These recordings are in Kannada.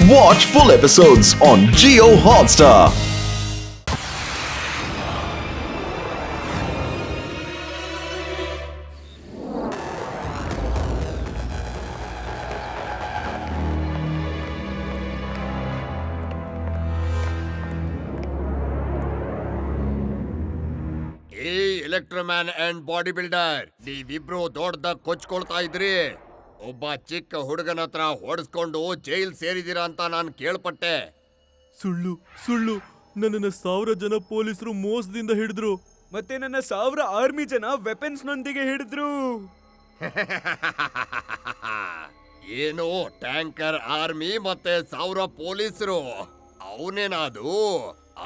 Watch full episodes on Jio Hotstar. Electroman and body builder, ನೀವಿಬ್ರು ದೊಡ್ಡದಾಗ ಕೊಚ್ಕೊಳ್ತಾ ಇದ್ರಿ. ಒಬ್ಬ ಚಿಕ್ಕ ಹುಡುಗನ ಹತ್ರ ಹೊಡೆಸ್ಕೊಂಡು ಜೈಲ್ ಸೇರಿದೀರಾ ಅಂತ ನಾನು ಕೇಳ್ಪಟ್ಟೆ. ಸುಳ್ಳು ಸುಳ್ಳು. ನನ್ನನ್ನ 1000 ಜನ ಪೊಲೀಸರು ಮೋಸದಿಂದ ಹಿಡಿದ್ರು. ಮತ್ತೆ ನನ್ನ 1000 ಆರ್ಮಿ ಜನ ವೆಪನ್ಸ್ ನೊಂದಿಗೆ ಹಿಡಿದ್ರು. ಏನು ಟ್ಯಾಂಕರ್ ಆರ್ಮಿ ಮತ್ತೆ 1000 ಪೊಲೀಸರು? ಅವನೇನಾದು?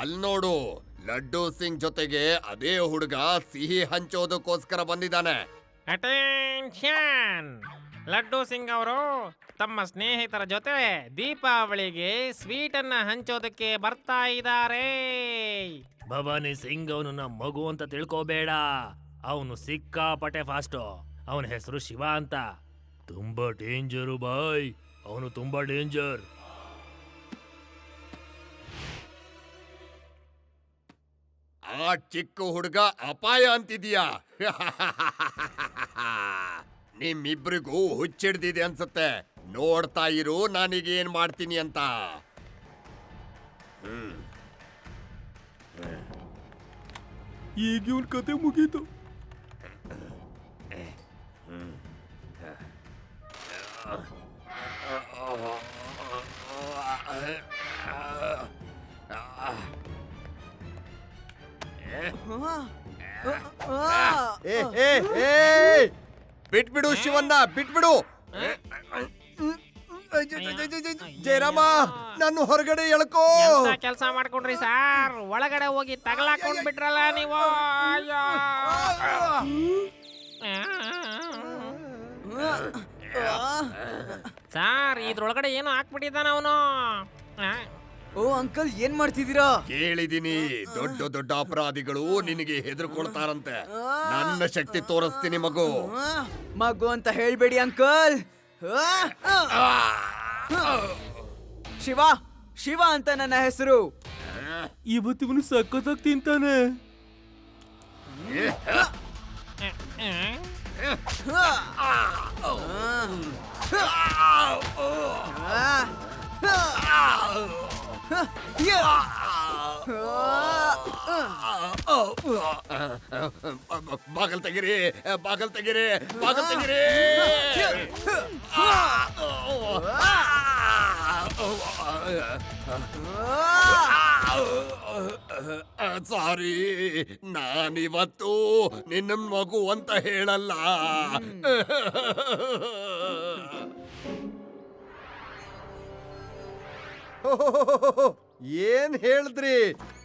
ಅಲ್ ನೋಡು, ಲಡ್ಡು ಸಿಂಗ್ ಜೊತೆಗೆ ಅದೇ ಹುಡುಗ ಸಿಹಿ ಹಂಚೋದಕ್ಕೋಸ್ಕರ ಬಂದಿದ್ದಾನೆ. ಅಟೆನ್ಷನ್! ಲಡ್ಡು ಸಿಂಗ್ ಅವರು ತಮ್ಮ ಸ್ನೇಹಿತರ ಜೊತೆ ದೀಪಾವಳಿಗೆ ಸ್ವೀಟ್ ಅನ್ನ ಹಂಚೋದಕ್ಕೆ ಬರ್ತಾ ಇದ್ದಾರೆ. ಭವಾನಿ ಸಿಂಗ್ ಅವನನ್ನ ಮಗು ಅಂತ ತಿಳ್ಕೋಬೇಡ. ಅವನು ಸಿಕ್ಕಾಪಟ್ಟೆ ಫಾಸ್ಟು. ಅವನ ಹೆಸರು ಶಿವ ಅಂತ. ತುಂಬಾ ಡೇಂಜರು ಬಾಯ್. ಅವನು ತುಂಬಾ ಡೇಂಜರ್. ಆ ಚಿಕ್ಕ ಹುಡುಗ ಅಪಾಯ ಅಂತಿದೀಯಾ? ನಿಮ್ಮಿಬ್ರಿಗೂ ಹುಚ್ಚಿಡ್ದಿದೆ ಅನ್ಸುತ್ತೆ. ನೋಡ್ತಾ ಇರು ನಾನೀಗ ಏನ್ ಮಾಡ್ತೀನಿ ಅಂತ. ಈಗ ಇವನ್ ಕತೆ ಮುಗೀತು. ಬಿಟ್ಬಿಡು ಶಿವನ್ನ, ಬಿಟ್ಬಿಡು. ಜಯರಾಮ, ನಾನು ಹೊರಗಡೆ ಎಳ್ಕೋ. ಕೆಲಸ ಮಾಡ್ಕೊಂಡ್ರಿ ಸಾರ್. ಒಳಗಡೆ ಹೋಗಿ ತಗಲಾಕೊಂಡ್ ಬಿಟ್ರಲ್ಲ ನೀವು. ಸಾರ್, ಇದ್ರೊಳಗಡೆ ಏನು ಹಾಕ್ಬಿಟ್ಟಿದ್ದಾನ ಅವನು. ಓ ಅಂಕಲ್, ಏನ್ ಮಾಡ್ತಿದ್ದೀರಾ? ಕೇಳಿದೀನಿ, ದೊಡ್ಡ ದೊಡ್ಡ ಅಪರಾಧಿಗಳು ನಿನಗೆ ಹೆದರ್ಕೊಳ್ತಾರಂತೆ. ನನ್ನ ಶಕ್ತಿ ತೋರಿಸ್ತೀನಿ ಮಗು. ಮಗು ಅಂತ ಹೇಳ್ಬೇಡಿ ಅಂಕಲ್. ಶಿವ, ಶಿವ ಅಂತ ನನ್ನ ಹೆಸರು. ಇವತ್ತಿವನು ಸಖತ್ತಾಗಿ ತಿಂತಾನೆ. ಬಾಗಲ್ ತೆಗಿರಿ, ಬಾಗಲ್ ತೆಗಿರಿ, ಬಾಗಲ್ ತೆಗಿರಿ. ಸಾರಿ, ನಾನಿವತ್ತು ನಿನ್ನ ಮಗು ಅಂತ ಹೇಳಲ್ಲ. ಏನ್ ಹೇಳಿದ್ರಿ?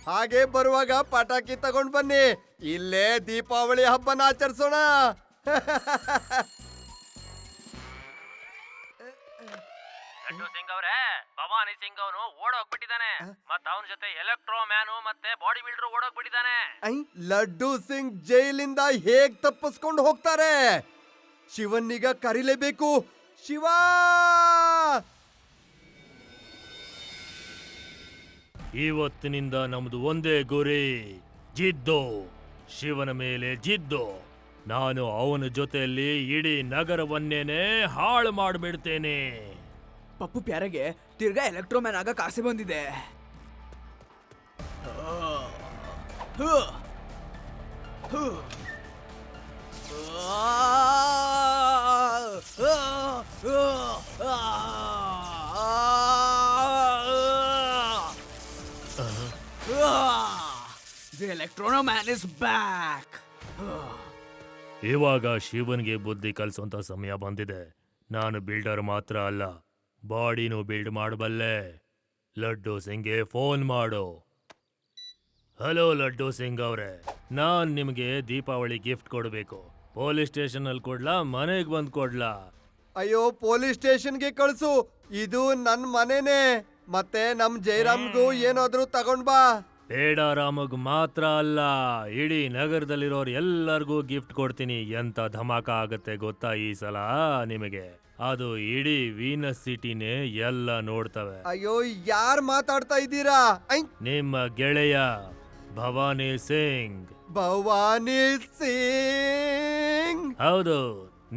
ಹಾಗೆ ಬರುವಾಗ ಪಟಾಕಿ ತಗೊಂಡ್ ಬನ್ನಿ. ಇಲ್ಲೇ ದೀಪಾವಳಿ ಹಬ್ಬನ ಆಚರಿಸೋಣ. ಲಡ್ಡು ಸಿಂಗ್ ಅವರೇ, ಭವಾನಿ ಸಿಂಗ್ ಅವನು ಓಡೋಗ್ಬಿಟ್ಟಿದ್ದಾನೆ. ಮತ್ತ ಅವನ ಜೊತೆ ಎಲೆಕ್ಟ್ರೋ ಮ್ಯಾನು ಮತ್ತೆ ಬಾಡಿ ಬಿಲ್ಡರ್ ಓಡೋಗ್ಬಿಟ್ಟಿದ್ದಾನೆ. ಲಡ್ಡು ಸಿಂಗ್ ಜೈಲಿಂದ ಹೇಗ್ ತಪ್ಪಿಸ್ಕೊಂಡು ಹೋಗ್ತಾರೆ? ಶಿವನ್ನೀಗ ಕರಿಲೇಬೇಕು. ಶಿವ! ಇವತ್ತಿನಿಂದ ನಮ್ದು ಒಂದೇ ಗುರಿ, ಜಿದ್ದು. ಶಿವನ ಮೇಲೆ ಜಿದ್ದು. ನಾನು ಅವನ ಜೊತೆಯಲ್ಲಿ ಇಡೀ ನಗರವನ್ನೇನೆ ಹಾಳು ಮಾಡಿಬಿಡ್ತೇನೆ. ಪಪ್ಪು ಪ್ಯಾರೆಗೆ ತಿರ್ಗಾ ಎಲೆಕ್ಟ್ರೋಮ್ಯಾನ್ ಆಗಕ್ ಆಸೆ ಬಂದಿದೆ. The Electroman is back. ಇವಾಗ ಶಿವನ್ಗೆ ಬುದ್ಧಿ ಕಲಿಸುವಂತ ಸಮಯ ಬಂದಿದೆ. ನಾನು ಬಿಲ್ಡರ್ ಮಾತ್ರ ಅಲ್ಲ, ಬಾಡಿನೂ ಬಿಲ್ಡ್ ಮಾಡಬಲ್ಲೆ. ಲಡ್ಡು ಸಿಂಗ್ಗೆ ಫೋನ್ ಮಾಡು. ಹಲೋ ಲಡ್ಡು ಸಿಂಗ್ ಅವರೇ, ನಾನ್ ನಿಮಗೆ ದೀಪಾವಳಿ ಗಿಫ್ಟ್ ಕೊಡಬೇಕು. ಪೊಲೀಸ್ ಸ್ಟೇಷನ್ ಅಲ್ಲಿ ಕೊಡ್ಲಾ, ಮನೆಗೆ ಬಂದ್ ಕೊಡ್ಲಾ? ಅಯ್ಯೋ, ಪೊಲೀಸ್ ಸ್ಟೇಷನ್ಗೆ ಕಳ್ಸು. ಇದು ನನ್ ಮನೆನೇ. ಮತ್ತೆ ನಮ್ ಜಯರಾಮ್ಗೂ ಏನಾದ್ರೂ ತಗೊಂಡ್ ಬಾ. ಬೇಡ, ರಾಮಗ್ ಮಾತ್ರ ಅಲ್ಲ, ಇಡೀ ನಗರದಲ್ಲಿರೋರು ಎಲ್ಲರಿಗೂ ಗಿಫ್ಟ್ ಕೊಡ್ತೀನಿ. ಎಂತ ಧಮಾಕ ಆಗತ್ತೆ ಗೊತ್ತಾ ಈ ಸಲ ನಿಮಗೆ? ಅದು ಇಡೀ ವೀನಸ್ ಸಿಟಿನೇ ಎಲ್ಲ ನೋಡ್ತವೆ. ಅಯ್ಯೋ ಯಾರ್ ಮಾತಾಡ್ತಾ ಇದ್ದೀರಾ? ನಿಮ್ಮ ಗೆಳೆಯ ಭವಾನಿ ಸಿಂಗ್. ಭವಾನಿ ಸಿಂಗ್. ಹೌದು,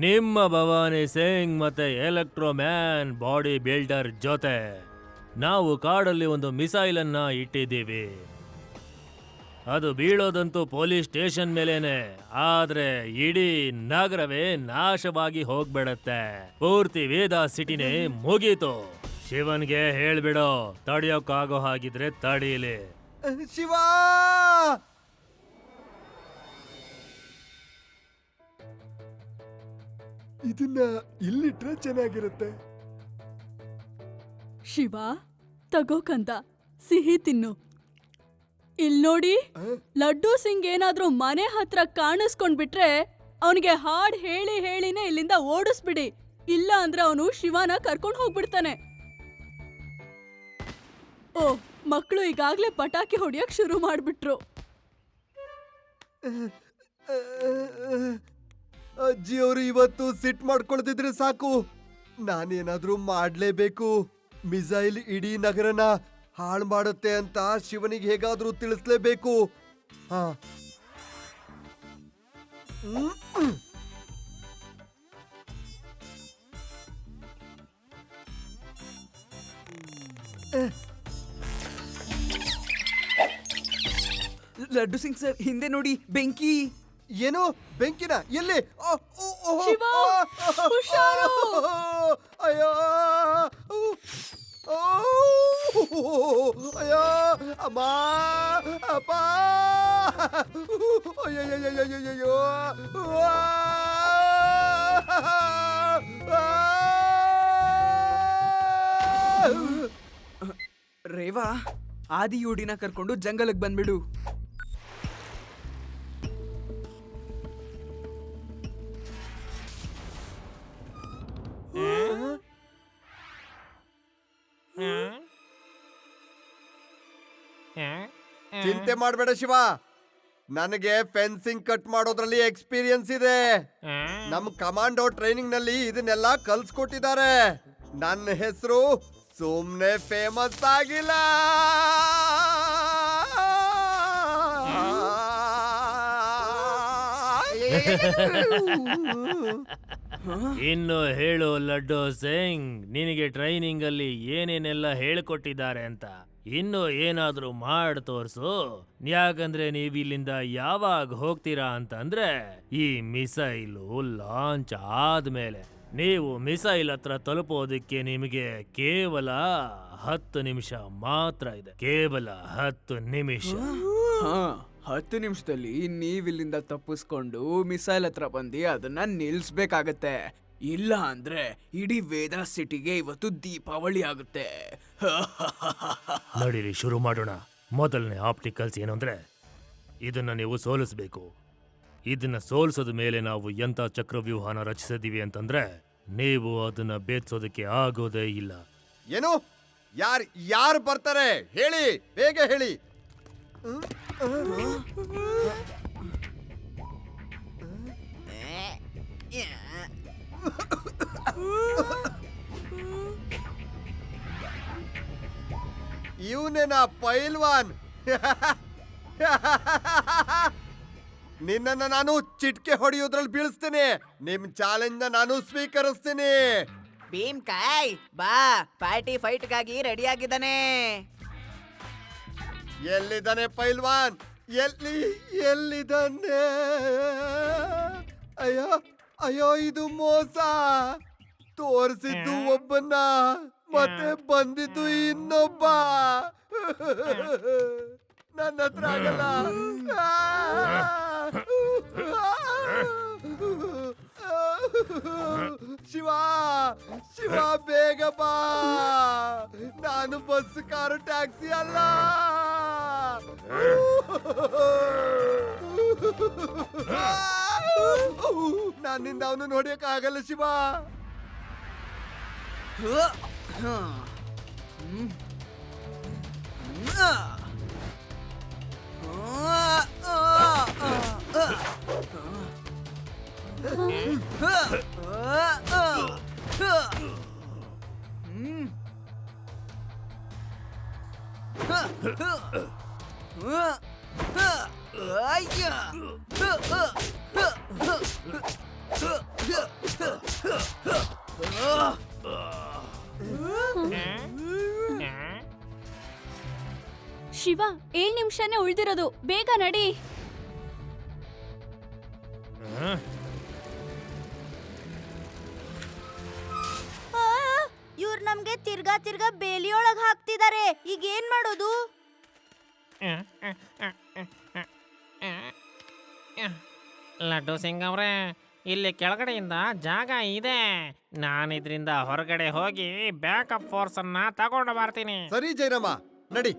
ನಿಮ್ಮ ಭವಾನಿ ಸಿಂಗ್ ಮತ್ತೆ ಎಲೆಕ್ಟ್ರೋ ಮ್ಯಾನ್ ಬಾಡಿ ಬಿಲ್ಡರ್ ಜೊತೆ ನಾವು ಕಾಡಲ್ಲಿ ಒಂದು ಮಿಸೈಲ್ ಅನ್ನ ಇಟ್ಟಿದ್ದೀವಿ. ಅದು ಬೀಳೋದಂತೂ ಪೊಲೀಸ್ ಸ್ಟೇಷನ್ ಮೇಲೇನೆ, ಆದ್ರೆ ಇಡೀ ನಗರವೇ ನಾಶವಾಗಿ ಹೋಗ್ಬಿಡತ್ತೆ. ಪೂರ್ತಿ ವೇದ ಸಿಟಿನೇ ಮುಗೀತು. ಶಿವನ್ಗೆ ಹೇಳ್ಬಿಡೋ, ತಡಿಯೋಕ್ಕಾಗೋ ಹಾಗಿದ್ರೆ ತಡೀಲಿ. ಶಿವ, ಇದನ್ನ ಇಲ್ಲಿಟ್ರೆ ಚೆನ್ನಾಗಿರುತ್ತೆ. ಶಿವ, ತಗೋ ಕಂದ, ಸಿಹಿ ತಿನ್ನು. ಇಲ್ ನೋಡಿ, ಲಡ್ಡು ಸಿಂಗ್ ಏನಾದ್ರೂ ಮನೆ ಹತ್ರ ಕಾಣಿಸ್ಕೊಂಡ್ಬಿಟ್ರೆ ಅವನಿಗೆ ಹಾಡ್ ಹೇಳಿ ಹೇಳಿನೇ ಇಲ್ಲಿಂದ ಓಡಿಸ್ಬಿಡಿ. ಇಲ್ಲ ಅಂದ್ರೆ ಅವನು ಶಿವನ ಕರ್ಕೊಂಡು ಹೋಗ್ಬಿಡ್ತಾನೆ. ಓ, ಮಕ್ಕಳು ಈಗಾಗ್ಲೇ ಪಟಾಕಿ ಹೊಡಿಯಕ್ ಶುರು ಮಾಡ್ಬಿಟ್ರು. ಅಜ್ಜಿಯವರು ಇವತ್ತು ಸಿಟ್ ಮಾಡ್ಕೊಳ್ತಿದ್ರೆ ಸಾಕು, ನಾನೇನಾದ್ರೂ ಮಾಡ್ಲೇಬೇಕು. ಮಿಸೈಲ್ ಇಡೀ ನಗರನ ಹಾಳು ಮಾಡುತ್ತೆ ಅಂತ ಶಿವನಿಗೆ ಹೇಗಾದ್ರೂ ತಿಳಿಸ್ಲೇಬೇಕು. ಹಾ, ಲಡ್ಡು ಸಿಂಗ್ ಸರ್, ಹಿಂದೆ ನೋಡಿ, ಬೆಂಕಿ. ಏನು ಬೆಂಕಿನ? ಎಲ್ಲಿ? ಶಿವ, ಹುಷಾರು. ಅಯ್ಯೋ, ಅಯ್ಯೋ, ಅಮ್ಮ, ಅಪ್ಪ, ಅಯ್ಯಯ್ಯಯ್ಯಯ್ಯಯ್ಯೋ, ರೇವಾ, ಆದಿ ಯುಡಿನ ಕರ್ಕೊಂಡು ಜಂಗಲಕ್ಕೆ ಬಂದ್ಬಿಡು. ಚಿಂತೆ ಮಾಡಬೇಡ ಶಿವ, ನನಗೆ ಫೆನ್ಸಿಂಗ್ ಕಟ್ ಮಾಡೋದ್ರಲ್ಲಿ ಎಕ್ಸ್ಪೀರಿಯನ್ಸ್ ಇದೆ. ನಮ್ ಕಮಾಂಡೋ ಟ್ರೈನಿಂಗ್ ನಲ್ಲಿ ಇದನ್ನೆಲ್ಲ ಕಲ್ಸ್ಕೊಟ್ಟಿದ್ದಾರೆ. ನನ್ನ ಹೆಸರು ಸುಮ್ನೆ ಫೇಮಸ್ ಆಗಿಲ್ಲ. ಇನ್ನು ಹೇಳು ಲಡ್ಡು ಸಿಂಗ್, ನಿನಗೆ ಟ್ರೈನಿಂಗ್ ಅಲ್ಲಿ ಏನೇನೆಲ್ಲ ಹೇಳ್ಕೊಟ್ಟಿದ್ದಾರೆ ಅಂತ. ಇನ್ನು ಏನಾದ್ರೂ ಮಾಡಿ ತೋರ್ಸು. ಯಾಕಂದ್ರೆ ನೀವು ಇಲ್ಲಿಂದ ಯಾವಾಗ ಹೋಗ್ತೀರಾ ಅಂತಂದ್ರೆ ಈ ಮಿಸೈಲು ಲಾಂಚ್ ಆದ್ಮೇಲೆ. ನೀವು ಮಿಸೈಲ್ ಹತ್ರ ತಲುಪೋದಕ್ಕೆ ನಿಮಗೆ ಕೇವಲ 10 ನಿಮಿಷ ಮಾತ್ರ ಇದೆ. ಕೇವಲ 10 ನಿಮಿಷ. 10 ನಿಮಿಷದಲ್ಲಿ ನೀವಿಲ್ಲಿಂದ ತಪ್ಪಿಸ್ಕೊಂಡು ಮಿಸೈಲ್ ಹತ್ರ ಬಂದು ಅದನ್ನ ನಿಲ್ಸ್ಬೇಕಾಗತ್ತೆ. ಇಲ್ಲ ಅಂದ್ರೆ ಇಡೀ ವೇದ ಸಿಟಿಗೆ ಇವತ್ತು ದೀಪಾವಳಿ ಆಗುತ್ತೆ. ನಡೀರಿ, ಶುರು ಮಾಡೋಣ. ಮೊದಲನೇ ಆಪ್ಟಿಕಲ್ಸ್ ಏನು ಅಂದ್ರೆ, ಇದನ್ನ ನೀವು ಸೋಲಿಸ್ಬೇಕು. ಇದನ್ನ ಸೋಲಿಸೋದ ಮೇಲೆ ನಾವು ಎಂತ ಚಕ್ರವ್ಯೂಹನ ರಚಿಸಿದೀವಿ ಅಂತಂದ್ರೆ ನೀವು ಅದನ್ನ ಭೇದಿಸೋದಕ್ಕೆ ಆಗೋದೇ ಇಲ್ಲ. ಏನು? ಯಾರು ಬರ್ತಾರೆ ಹೇಳಿ, ಬೇಗ ಹೇಳಿ. ಇವನೇನಾ ಪೈಲ್ವಾನ್? ನಿನ್ನನ್ನ ನಾನು ಚಿಟ್ಕೆ ಹೊಡೆಯೋದ್ರಲ್ಲಿ ಬೀಳಿಸ್ತೇನೆ. ನಿಮ್ ಚಾಲೆಂಜ್ ನಾನು ಸ್ವೀಕರಿಸ್ತೀನಿ. ಭೀಮ್ ಕಾಯ್ ಬಾ, ಪಾರ್ಟಿ ಫೈಟ್ಗಾಗಿ ರೆಡಿ ಆಗಿದ್ದಾನೆ. ಎಲ್ಲಿದ್ದಾನೆ ಪೈಲ್ವಾನ್? ಎಲ್ಲಿದ್ದಾನೆ? ಅಯ್ಯೋ ಅಯ್ಯೋ, ಇದು ಮೋಸ. ತೋರಿಸಿದ್ದು ಒಬ್ಬನ್ನ, ಮತ್ತೆ ಬಂದಿದ್ದು ಇನ್ನೊಬ್ಬ. ನನ್ನ ಹತ್ರ ಆಗಲ್ಲ. ಶಿವ ಶಿವ, ಬೇಗ ಬಾ. ನಾನು ಬಸ್, ಕಾರು, ಟ್ಯಾಕ್ಸಿ ಅಲ್ಲ. ನನ್ನಿಂದ ಅವನು ನೋಡಿಯಕ್ ಆಗಲ್ಲ ಶಿವ. ಶಿವ 7 ನಿಮಿಷನೇ ಉಳ್ದಿರೋದು, ಬೇಗ ನಡಿ. ಇವ್ರು ನಮ್ಗೆ ತಿರ್ಗಾ ತಿರ್ಗಾ ಬೇಲಿಯೊಳಗ್ ಹಾಕ್ತಿದಾರೆ. ಈಗ ಏನ್ ಮಾಡೋದು? ಲಡ್ಡು ಸಿಂಗ್ ಅವ್ರೆ, ಇಲ್ಲಿ ಕೆಳಗಡೆಯಿಂದ ಜಾಗ ಇದೆ. ನಾನಿದ್ರಿಂದ ಹೊರಗಡೆ ಹೋಗಿ ಬ್ಯಾಕಪ್ ಫೋರ್ಸ್ ಅನ್ನ ತಗೊಂಡು ಬರ್ತೀನಿ. ಸರಿ ಜೈನಮ್ಮ, ನಡಿ.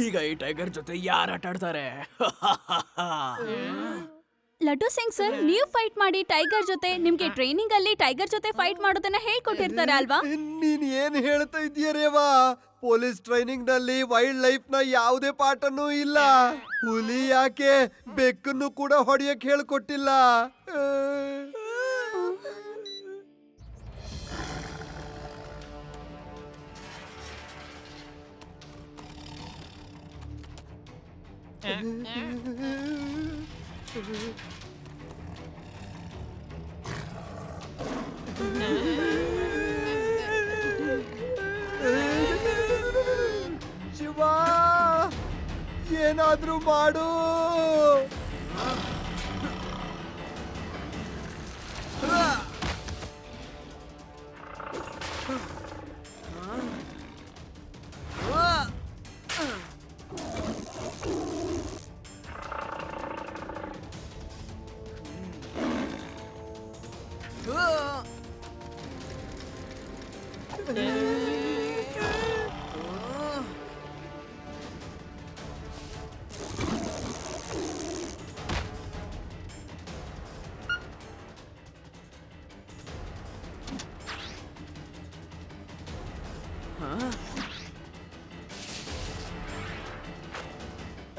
ಈಗ ಈ ಟೈಗರ್ ಜೊತೆ ಯಾರು ಆಟ ಆಡ್ತಾರೆ? ಲಡ್ಡು ಸಿಂಗ್ ಸರ್, ನೀವು ಫೈಟ್ ಮಾಡಿ ಟೈಗರ್ ಜೊತೆ. ನಿಮ್ಗೆ ಟ್ರೈನಿಂಗ್ ಅಲ್ಲಿ ಟೈಗರ್ ಜೊತೆ ಫೈಟ್ ಮಾಡೋದನ್ನ ಹೇಳ್ಕೊಟ್ಟಿರ್ತಾರೆ ಅಲ್ವಾ? ನೀನ್ ಏನ್ ಹೇಳ್ತಾ ಇದೀಯ ರೇವಾ? ಪೊಲೀಸ್ ಟ್ರೈನಿಂಗ್ ನಲ್ಲಿ ವೈಲ್ಡ್ ಲೈಫ್ ನ ಯಾವುದೇ ಪಾಠನೂ ಇಲ್ಲ. ಹುಲಿ ಯಾಕೆ ಬೆಕ್ಕನ್ನು ಕೂಡ ಹೊಡೆಯಕ್ ಹೇಳ್ಕೊಟ್ಟಿಲ್ಲ. ಶಿವ, ಏನಾದ್ರೂ ಮಾಡು.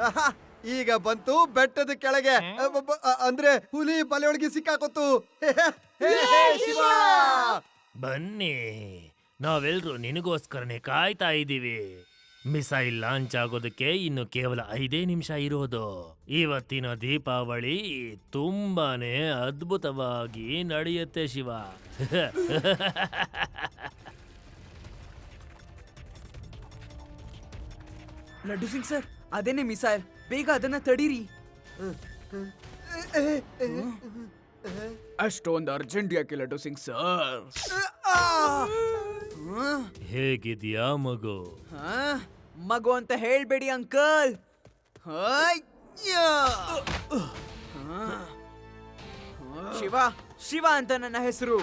ಆಹಾ, ಈಗ ಬಂತು ಬೆಟ್ಟದ ಕೆಳಗೆ. ಅಂದ್ರೆ ಹುಲಿ ಬಲೆಯೊಳಗೆ ಸಿಕ್ಕಾಕೊತ್ತು. ಶಿವ, ಬನ್ನಿ, ನಾವೆಲ್ರೂ ನಿನಗೋಸ್ಕರನೇ ಕಾಯ್ತಾ ಇದ್ದೀವಿ. ಮಿಸೈಲ್ ಲಾಂಚ್ ಆಗೋದಕ್ಕೆ ಇನ್ನು ಕೇವಲ 5 ನಿಮಿಷ ಇರೋದು. ಇವತ್ತಿನ ದೀಪಾವಳಿ ತುಂಬಾನೇ ಅದ್ಭುತವಾಗಿ ನಡೆಯುತ್ತೆ ಶಿವ. ಲಡ್ಡು ಸಿಂಗ್ ಸರ್, ಅದೇನೆ ಮಿಸೈಲ್. ಬೇಗ ಅದನ್ನ ತಡೀರಿ. ಅಷ್ಟೊಂದು ಅರ್ಜೆಂಟ್ ಯಾಕೆ ಲಡ್ಡು ಸಿಂಗ್ ಸರ್? ಹೇಗಿದ್ಯಾ ಮಗು? ಮಗು ಅಂತ ಹೇಳ್ಬೇಡಿ ಅಂಕಲ್. ಶಿವ, ಶಿವ ಅಂತ ನನ್ನ ಹೆಸರು.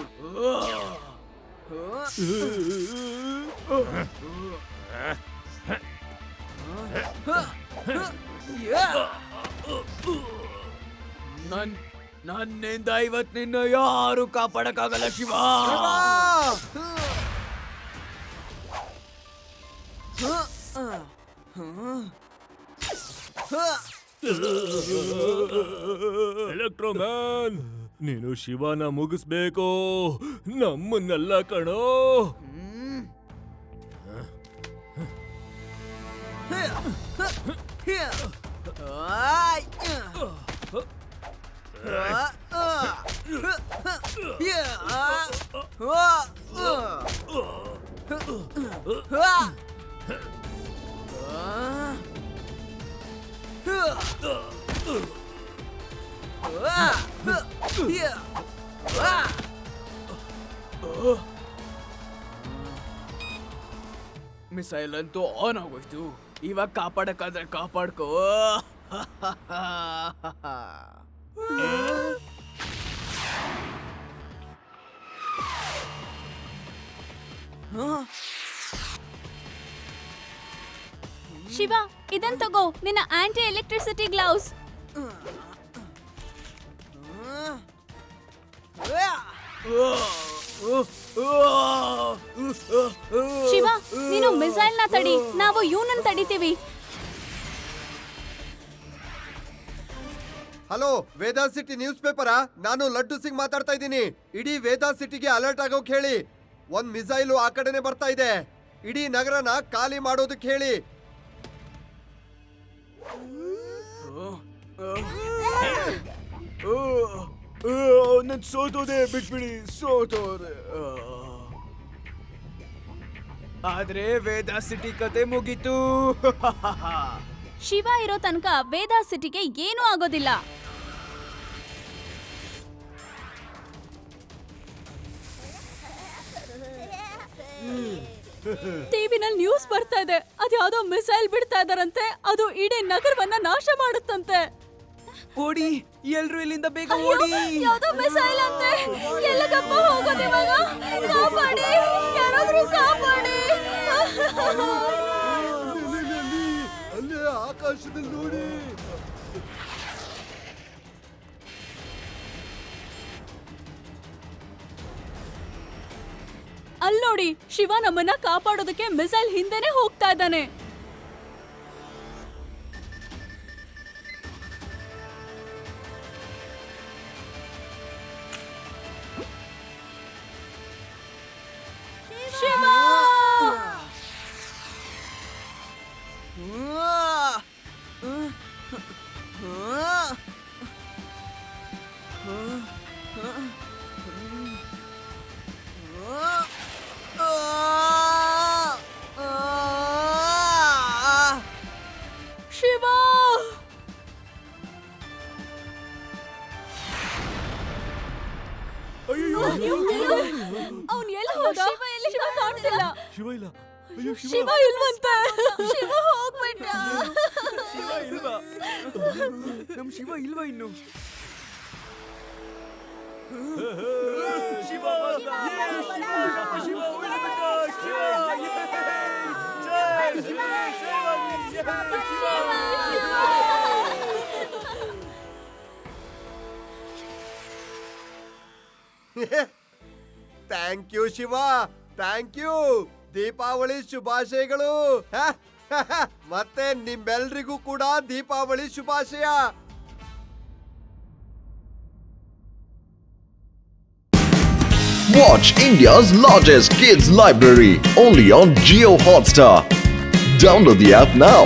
ನನ್ನಿಂದ ಇವತ್ತು ನಿನ್ನ ಯಾರು ಕಾಪಾಡಕ್ಕಾಗಲ್ಲ ಶಿವ. ಎಲೆಕ್ಟ್ರೋಮ್ಯಾನ್, ನೀನು ಶಿವನ ಮುಗಿಸ್ಬೇಕು, ನಮ್ಮನ್ನೆಲ್ಲ ಕಣೋ. ಮಿಸೈಲ್ ಅಂತೂ ಆನ್ ಆಗೋಯ್ತು. ಇವಾಗ ಕಾಪಾಡಕ್ಕಾದ್ರೆ ಕಾಪಾಡ್ಕೋ. ಶಿವ, ಇದನ್ ತಗೋ, ನಿನ್ನ ಆಂಟಿ ಎಲೆಕ್ಟ್ರಿಸಿಟಿ ಗ್ಲೌಸ್. ಶಿವ, ನೀನು ಮಿಸೈಲ್ ನ ತಡಿ, ನಾವು ಇವನನ್ನ ತಡಿತೀವಿ. ಹಲೋ, ವೇದಾ ಸಿಟಿ ನ್ಯೂಸ್ ಪೇಪರಾ? ನಾನು ಲಡ್ಡು ಸಿಂಗ್ ಮಾತಾಡ್ತಾ ಇದ್ದೀನಿ. ಇಡೀ ವೇದಾ ಸಿಟಿಗೆ ಅಲರ್ಟ್ ಆಗೋಕ್ ಹೇಳಿ. ಒಂದ್ ಮಿಸೈಲು ಆ ಕಡೆನೆ ಬರ್ತಾ ಇದೆ. ಇಡೀ ನಗರನ ಖಾಲಿ ಮಾಡೋದಕ್ಕೆ ಹೇಳಿ. ನನ್ ಸೋತೋದೆ, ಬಿಟ್ಬಿಡಿ, ಸೋತೋದೆ. ಆದ್ರೆ ವೇದಾ ಸಿಟಿ ಕತೆ ಮುಗೀತು. ಶಿವ ಇರೋ ತನಕ ವೇದಾ ಸಿಟಿಗೆ ಏನೂ ಆಗೋದಿಲ್ಲ. ಟಿವಿನಲ್ಲಿ ನ್ಯೂಸ್ ಬರ್ತಾ ಇದೆ, ಅದ್ಯಾವುದೋ ಮಿಸೈಲ್ ಬಿಡ್ತಾ ಇದಾರಂತೆ, ಅದು ಇಡೀ ನಗರವನ್ನ ನಾಶ ಮಾಡುತ್ತಂತೆ. ಓಡಿ, ಎಲ್ರು ಇಲ್ಲಿಂದ ಬೇಗ ಅಯ್ಯೋ, ಓಡಿ. ಯಾವ್ದೋ ಮಿಸೈಲ್ ಅಂತೆ. ಎಲ್ಲಿಗಪ್ಪ ಹೋಗೋದು ಇವಾಗ? ಕಾಪಾಡಿ, ಯಾರಾದ್ರೂ ಕಾಪಾಡಿ. ಅಲ್ಲೇ ಆಕಾಶದಲ್ಲಿ ನೋಡಿ. ಅಲ್ಲಿ ನೋಡಿ, ಶಿವ ನಮ್ಮನ್ನ ಕಾಪಾಡೋದಕ್ಕೆ ಮಿಸೈಲ್ ಹಿಂದೆನೆ ಹೋಗ್ತಾ ಇದ್ದಾನೆ. ಶಿವ! ಶಿವ! ಅವ್ನು ಎಲ್ಲಿ ಹೋದ? ಶಿವ ಕಾಣ್ತಿಲ್ಲ. ಶಿವ ಇಲ್ವಂತೆ. ಶಿವ ಹೋಗ್ಬಿಟ್ಟ. ಶಿವ ಇಲ್ವಾ? ನಮ್ ಶಿವ ಇಲ್ವಾ ಇನ್ನು? Thank you Shiva, thank you. Deepavali ಶುಭಾಶಯಗಳು. ಮತ್ತೆ ನಿಮ್ಮೆಲ್ರಿಗೂ ಕೂಡ ದೀಪಾವಳಿ ಶುಭಾಶಯ. Watch India's largest kids library only on Jio Hotstar. Download the app now.